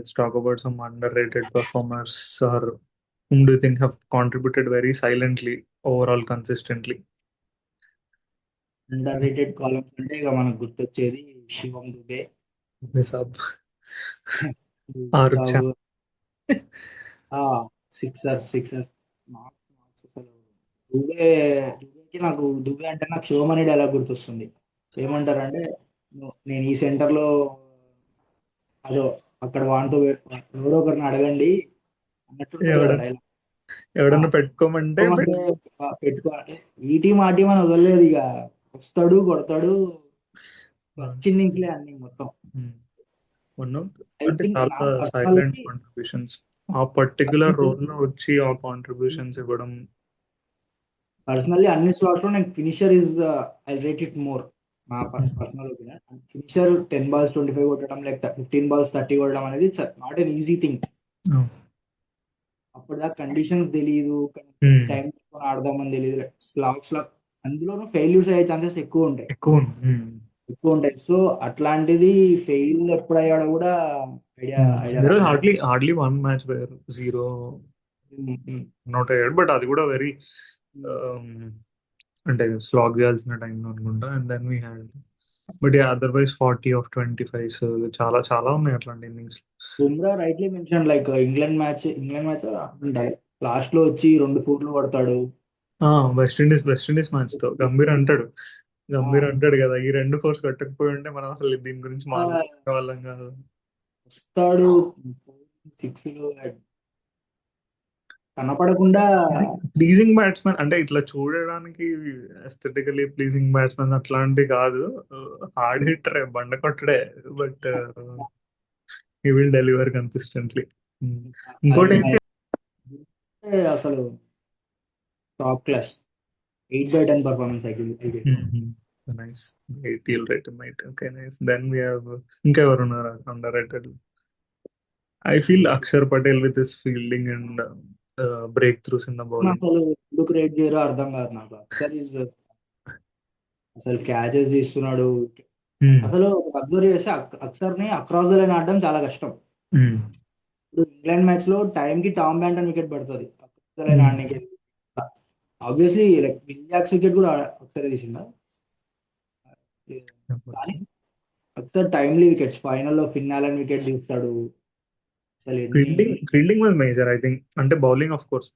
Let's talk about some underrated performers or whom do you think have contributed very silently, overall consistently? Under rated columns అంటే ఇక మనకు గుర్తొచ్చేది శివం Dubey, Nisab, సాగు, Archa. ఆ sixers marks అసలు దుబే దుబేకి నాకు దుబే అంటే నాకు శివం అనే డైలాగ్ గుర్తొస్తుంది. ఏమంటారంటే నేను ఈ సెంటర్ లో అదో అక్కడ వానితో ఎవరో ఒకరిని అడగండి అన్నట్టుంటది కదా ఎవడన్నా డైలాగ్. ఎవడన్నా పెట్టుకోమంటే పెట్టుకోమంటే పెట్టుకోవాలి, ఈ టీం ఆ టీం అని వదలలేదు, ఇక వస్తాడు కొడతాడు, క్లచ్ ఇన్నింగ్స్లే అన్ని మొత్తం. వన్ ఆఫ్ ఐ అంటే థింక్ నా చాలా సైలెంట్ పర్సనల్లీ కాంట్రిబ్యూషన్స్ ఆ పర్టిక్యులర్ రోల్ లో వచ్చి ఆ కాంట్రిబ్యూషన్స్ ఇవ్వడం. అన్ని స్లాట్స్ లో నేను finisher is I rate it more. నా పర్సనల్ ఒపీనియన్, ఫినిషర్ 10 balls 25 కొట్టడం లేక 15 balls 30 కొట్టడం అనేది నాట్ ఎన్ ఈజీ థింగ్. అప్పుడు దాకా కండిషన్స్ తెలియదు, టైం తీసుకొని ఆడదామని తెలియదు, స్లాట్స్ లో అందులోనూ ఫెయిల్యూర్స్ అయ్యే ఛాన్సెస్ ఎక్కువ ఎక్కువ ఉంటాయి. సో అట్లాంటిది ఫెయిల్ ఎప్పుడు అయ్యాడో కూడా ఐడియా ఐడియా there was రాలేదు. hardly one match where zero not ahead, but అది కూడా వెరీ అంటే స్లాగ్ చేయాల్సిన టైంలో అనుకుంటా. And then we had but otherwise 40 of 25, సో చాలా చాలా ఉన్నాయి అట్లాంటి innings. Bumrah rightly mention like England match last లో వచ్చి 2 4 కొడతాడు. వెస్ట్ ఇండీస్ మ్యాచ్ తో గంభీర్ అంటాడు కదా, ఈ రెండు ఫోర్స్ కట్టకపోయి ఉంటే మనం అసలు దీని గురించి మాట్లాడుకునే వాళ్ళం కాదు. వస్తాడు సిక్స్ కనపడకుండా. ప్లీజింగ్ బ్యాట్స్మెన్ అంటే ఇట్లా చూడడానికి ఎస్థెటికలీ ప్లీజింగ్ బ్యాట్స్మెన్ అట్లాంటి కాదు, హార్డ్ హిట్టరే, బండ కొట్టడే, but he will deliver consistently. ఇంకోటి అది అసలు టాప్ క్లాస్ 8/10 పర్ఫార్మెన్స్ అయితే. Nice, IPL rated night. Okay, nice. Then we have ఇంకా ఎవరు ఉన్నారు underrated? I feel Axar Patel with his fielding and break throughs in the bowling. అసలు ఎందుకు రేట్ చేయరో అర్థం కాదు నాకు. అసలు క్యాచెస్ తీస్తున్నాడు. అసలు అబ్జర్వ్ చేస్తే అక్షర్ ని అక్రాస్ ద లైన్ ఆడడం చాలా కష్టం. ఇప్పుడు ఇంగ్లాండ్ మ్యాచ్ లో టైం కి టామ్ బ్యాంటన్ వికెట్ పడుతుంది అక్రాస్ ద లైన్ ఆడడానికి. Obviously like Will Jacks wicket కూడా ఒకసారి తీసిందా, కానీ అక్సర్ టైమ్లీ వికెట్స్ ఫైనల్లో ఫిన్నాలన్ వికెట్ తీస్తాడు. అసలు ఎన్ని fielding was major I think. అంటే bowling of course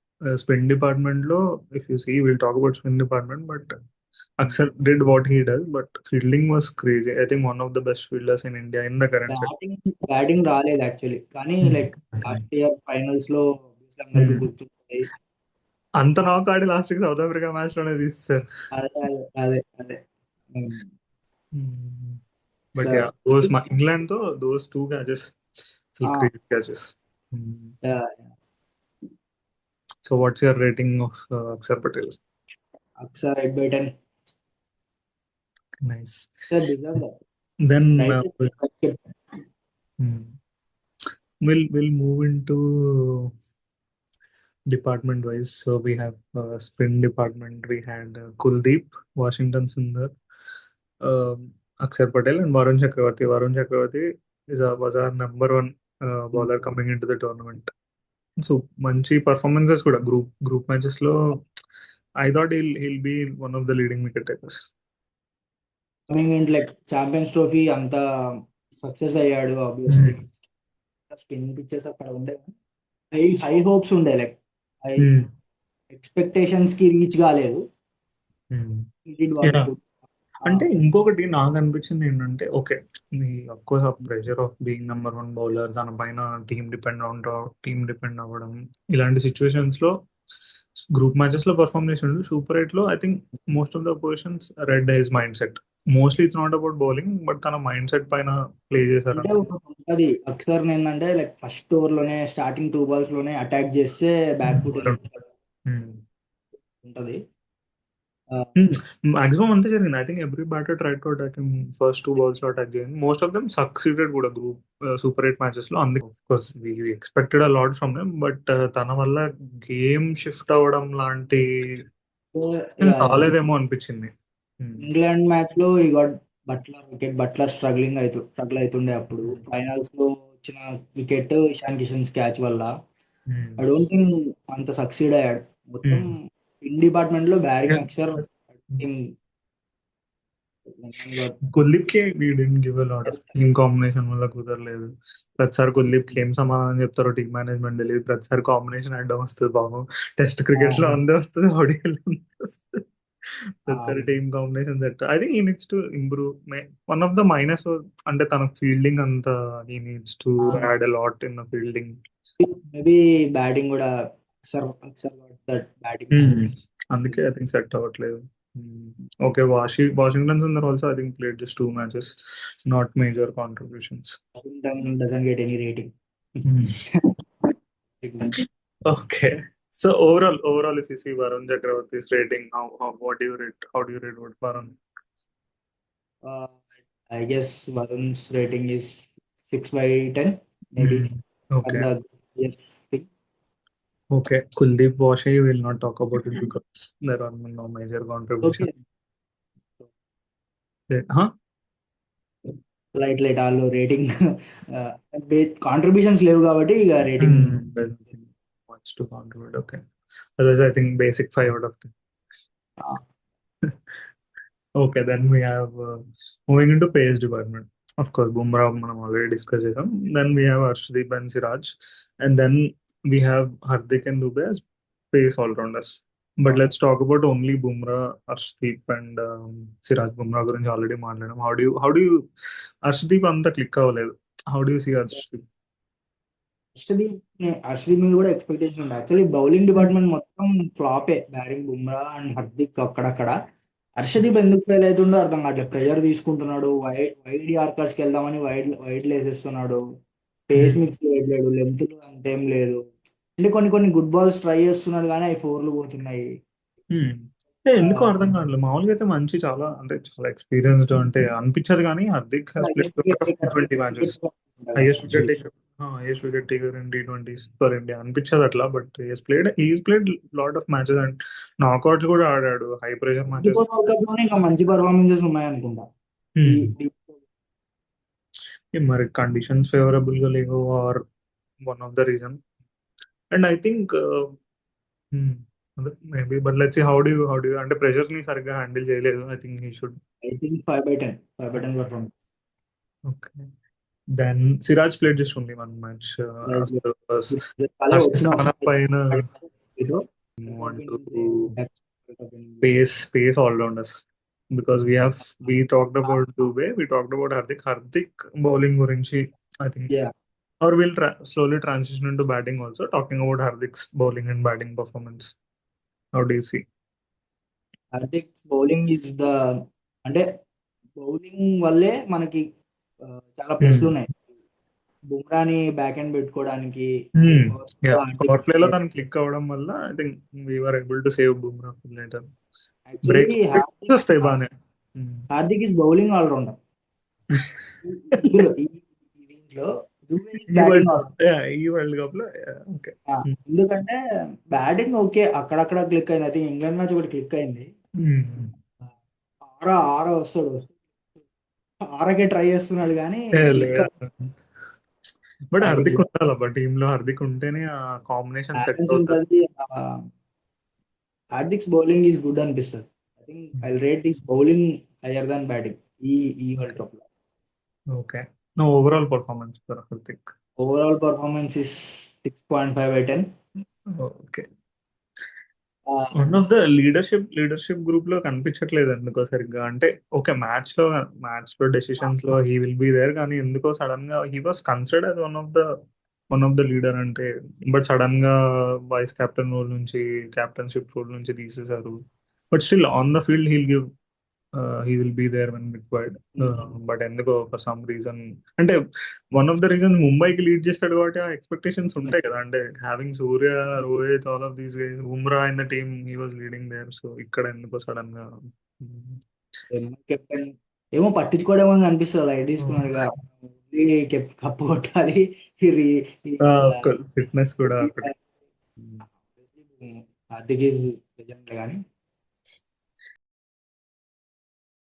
spin department లో if you see will talk about spin department, but Axar did what he does, but fielding was crazy. I think one of the best fielders in India in the current set. Batting రాలేదు actually, కానీ like last year finals లో అందరికి గుర్తుంది. అంత knock ఆడి last కి South Africa match లోనే తీస్తారు. అదే అదే అదే బట్ యా, దోస్ ఇంగ్లాండ్ తో those two catches crazy catches. So what's your rating of Akshar Patel? Axar 8/10. Nice. Deserve Then right. we'll move into department wise. So we have spin department. We had Kuldeep, Washington Sundar, Akshar Patel, and Varun Chakravarti. Varun Chakravarti was our number one bowler coming into the tournament. So manchi performances kuda group matches lo I thought he'll be one of the leading wicket takers. Coming in like champions trophy అంత success అయ్యాడు. Obviously spin pitches అక్కడ ఉండే high hopes ఉండే, like high expectations కి reach కాలేదు. అంటే ఇంకొకటి నాకు అనిపించింది ఏంటంటే, ఓకే, అఫ్కోర్స్ ఆ pressure of being number one bowler, దానిపైన టీమ్ డిపెండ్ అవ్వడం, ఇలాంటి సిచ్యువేషన్స్ లో గ్రూప్ మ్యాచెస్ లో పర్ఫామ్ చేసిండు. సూపర్ ఎయిట్ లో I think most of the positions red his mind set. Mostly it's not about bowling, but తన mind set పైన play చేశారు. అది అక్సర్ ఏంటంటే లైక్ ఫస్ట్ ఓవర్ లోనే స్టార్టింగ్ 2 balls లోనే అటాక్ చేస్తే బ్యాక్ ఫుట్ ఉంటది. మాక్సిమం అంతే జరిగింది. I think every batter try to attack first 2 balls లో అటాక్ చేయండి. మోస్ట్ ఆఫ్ దెమ్ సక్సీడెడ్ కూడా గ్రూప్ సూపర్ ఎయిట్ మ్యాచెస్ లో. అందుకే of course we expected a lot from them, but తన వల్ల గేమ్ షిఫ్ట్ అవ్వడం లాంటి రాలేదేమో అనిపించింది. ఇంగ్లాండ్ మ్యాచ్ లో ఈ గాట్ బట్లర్ స్ట్రగుల్ అవుతుండే. అప్పుడు ఫైనల్స్ లో వచ్చిన వికెట్ ఇషాన్ కిషన్స్ క్యాచ్ వల్ల. Hmm. ఐ డోంట్ థింక్ అంత సక్సీడ్ అయ్యాడు. మొత్తం Hmm. ఇన్ డిపార్ట్మెంట్ లో batting Yeah. Axar Hmm. Team కుల్దీప్కి we didn't give a lot of team combination వల్ల కుదరలేదు. ప్రతిసారి కుల్దీప్కి ఏం సమాధానం చెప్తారో టీమ్ మేనేజ్మెంట్ తెలియదు. ప్రతిసారి కాంబినేషన్ అడ్డం వస్తుంది పాపం. టెస్ట్ క్రికెట్ లో అందే వస్తుంది, ఓడిఐలో అందే వస్తుంది. ప్రతిసారి team combination set. I think he needs to improve. One of the minus అంటే తన ఫీల్డింగ్ అంత, he needs to add a lot in the fielding. Maybe batting కూడా అక్షర్ దట్ బ్యాటింగ్. అందుకే ఐ థింక్ సెట్ అవ్వట్లేదు. Okay, Washington Sundar also I think played just 2 matches, not major contributions. Doesn't get any rating. Okay. So overall, if you see Varun Chakravarti's rating, what do you rate? How do you rate what Varun? I guess Varun's rating is 6/10, maybe. Okay. Yes. Okay. Kuldeep Washe, we will not talk about it because there are no major contributions. Huh? Light వాళ్ళు rating contributions లేవు కాబట్టి ఇక rating Much to contribute. Okay. Otherwise, I think basic 5 out of 10. Okay, then we have moving into pace department. Of course, Bumrah మనం already discuss చేసాం. Then we have Arshdeep and Siraj, and then we have Hardik and Dubey as pace all-rounders. But let's talk about only Bumrah, Arshdeep and Siraj. Bumrah గురించి already మాట్లాడాం. How do you Arshdeep అంతా click అవ్వలేదు. How do you see Arshdeep? Arshdeep మీద కూడా expectation ఉంది. Actually bowling department మొత్తం ఫ్లాపే. Batting Bumrah and Hardik అక్కడక్కడ. హర్షదీప్ ఎందుకు ఫెయిల్ అవుతుందో అర్థం కావట్లేదు. ప్రెషర్ తీసుకుంటున్నాడు, వైడ్ యార్కర్స్కి వెళ్దామని వైడ్ లేసేస్తున్నాడు, పేస్ మిక్స్ చేయట్లేదు, లెంత్ అంతేం లేదు. అంటే కొన్ని గుడ్ బాల్స్ ట్రై చేస్తున్నాడు కానీ అవి 4లు పోతున్నాయి. ఎందుకో అర్థం కావట్లేదు. మామూలుగా అయితే మంచి చాలా అంటే చాలా ఎక్స్పీరియన్స్డ్ అంటే అనిపించదు, కానీ Hardik has played 20 matches, highest wicket taker in T20s for India అనిపించదు అట్లా. But he's played lot of matches and knockouts కూడా ఆడాడు, హై ప్రెషర్ మ్యాచెస్. ఇంకా మంచి పర్ఫార్మెన్సెస్ ఉన్నాయనుకుంటా. మరి కండిషన్స్ ఫేవరబుల్ గా లేవు or one of the reason. And I think maybe, but let's see how do you అంటే ప్రెషర్స్ ని సరిగ్గా హ్యాండిల్ చేయలేదు. I think he should. I think 5/10 performance. Okay, then Siraj played just only 1 match. పైన pace all-rounders because we talked about Dubey, we talked about Hardik bowling గురించి I think. Yeah. Or we'll slowly transition into batting also, talking about Hardik's bowling and batting performance. How do you see? Hardik's bowling is అంటే bowling వల్లే మనకి చాలా ప్లస్లు ఉన్నాయి. బుమ్రాని back end పెట్టుకోవడానికి, power play లో తను క్లిక్ అవ్వడం వల్ల I think we were able to save Bumrah later. Actually Hardik is bowling allrounder. దీంట్లో ఈ వరల్డ్ కప్ లో ఎందుకంటే బ్యాటింగ్ ఓకే అక్కడక్కడ క్లిక్ అయింది. అది ఇంగ్లాండ్ మ్యాచ్ ఒకటి క్లిక్ అయింది. ఆరా వస్తాడు, ఆరకే ట్రై చేస్తున్నాడు కానీ. బట్ హార్దిక్ ఉండాలి టీమ్ లో. హార్దిక్ ఉంటేనే ఆ కాంబినేషన్ సెట్ అవుతుంది. హార్దిక్స్ బౌలింగ్ ఈజ్ గుడ్ అనిపిస్తుంది. I think I rate his bowling higher than batting ఈ వరల్డ్ కప్ లో. Okay, no overall performance for Hardik. Overall performance is 6.5/10. Okay, one of the leadership group లో కనిపించట్లేదు ఎందుకో సరిగ్గా. అంటే ఓకే, మ్యాచ్ లో డెసిషన్స్ లో హీ విల్ బి దేర్, కానీ ఎందుకో సడన్ గా he was considered as one of the leader అంటే. బట్ సడన్ గా వైస్ కెప్టెన్ రోల్ నుంచి, క్యాప్టెన్షిప్ రోల్ నుంచి తీసేశారు. But still on the field he will be there when required. But ఎందుకో for some reason, అంటే one of the reason ముంబైకి lead చేస్తాడు కాబట్టి ఆ ఎక్స్పెక్టేషన్స్ ఉంటాయి కదా. అంటే having Surya, Rohit, all of these guys, Bumrah in the team, he was leading there. So ఇక్కడ ఎందుకో సడన్ గా కెప్టెన్ ఏమో పట్టించుకోవడం అని అనిపిస్తుంది. లైట్ తీసుకున్నాడు, కప్పు కొట్టాలి, ఫిట్నెస్ కూడా హార్దిక్ ఈజ్ లెజెండ్ కానీ